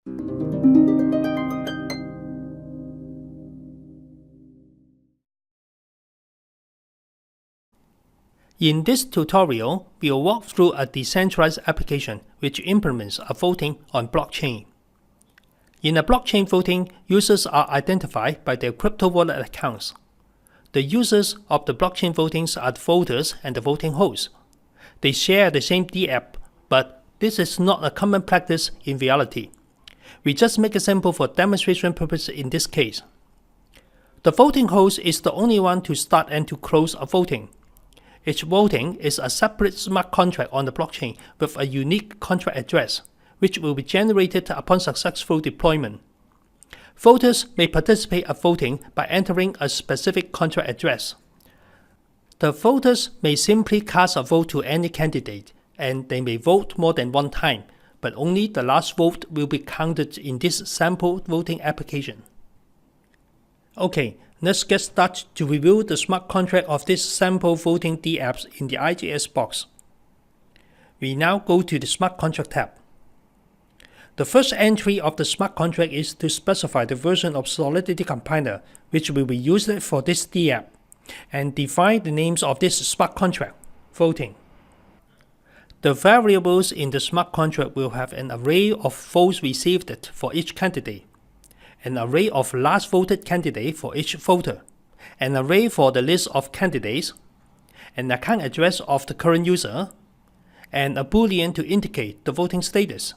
In this tutorial, we will walk through a decentralized application which implements a voting on blockchain. In a blockchain voting, users are identified by their crypto wallet accounts. The users of the blockchain votings are the voters and the voting hosts. They share the same DApp, but this is not a common practice in reality. We just make a sample for demonstration purposes in this case. The voting host is the only one to start and to close a voting. Each voting is a separate smart contract on the blockchain with a unique contract address, which will be generated upon successful deployment. Voters may participate in voting by entering a specific contract address. The voters may simply cast a vote to any candidate, and they may vote more than one time, but only the last vote will be counted in this sample voting application. Okay, let's get started to review the smart contract of this sample voting DApps in the IJS box. We now go to the Smart Contract tab. The first entry of the smart contract is to specify the version of Solidity compiler which will be used for this DApp, and define the names of this smart contract, voting. The variables in the smart contract will have an array of votes received for each candidate, an array of last voted candidate for each voter, an array for the list of candidates, an account address of the current user, and a boolean to indicate the voting status.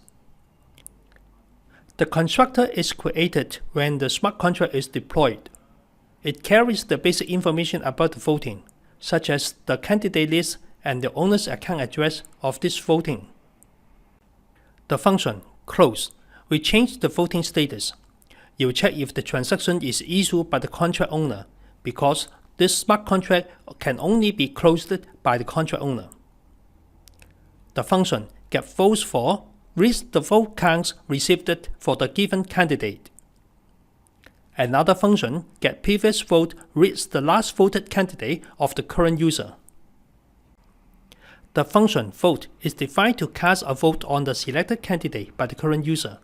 The constructor is created when the smart contract is deployed. It carries the basic information about the voting, such as the candidate list and the owner's account address of this voting. The function close will change the voting status. You will check if the transaction is issued by the contract owner, because this smart contract can only be closed by the contract owner. The function getVotesFor reads the vote counts received for the given candidate. Another function, getPreviousVote, reads the last voted candidate of the current user. The function vote is defined to cast a vote on the selected candidate by the current user.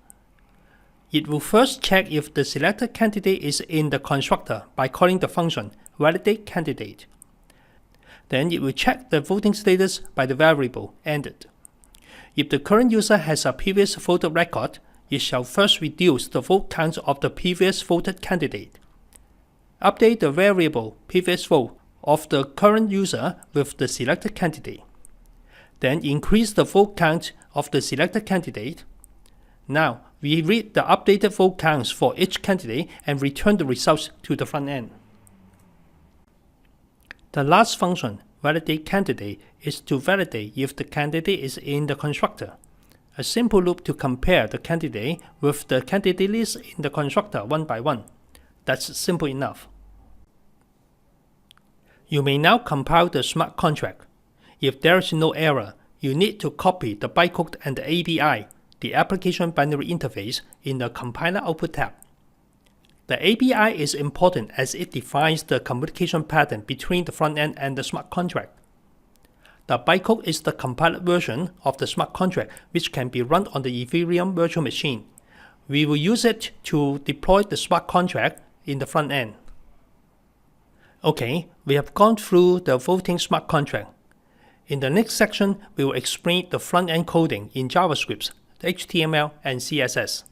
It will first check if the selected candidate is in the constructor by calling the function validateCandidate. Then it will check the voting status by the variable ended. If the current user has a previous voter record, it shall first reduce the vote count of the previous voted candidate. Update the variable previous vote of the current user with the selected candidate. Then increase the vote count of the selected candidate. Now, we read the updated vote counts for each candidate and return the results to the front end. The last function, validateCandidate, is to validate if the candidate is in the constructor. A simple loop to compare the candidate with the candidate list in the constructor one by one. That's simple enough. You may now compile the smart contract. If there is no error, you need to copy the bytecode and the ABI, the Application Binary Interface, in the Compiler Output tab. The ABI is important as it defines the communication pattern between the front end and the smart contract. The bytecode is the compiled version of the smart contract which can be run on the Ethereum virtual machine. We will use it to deploy the smart contract in the front end. Okay, we have gone through the voting smart contract. In the next section, we will explain the front-end coding in JavaScript, HTML, and CSS.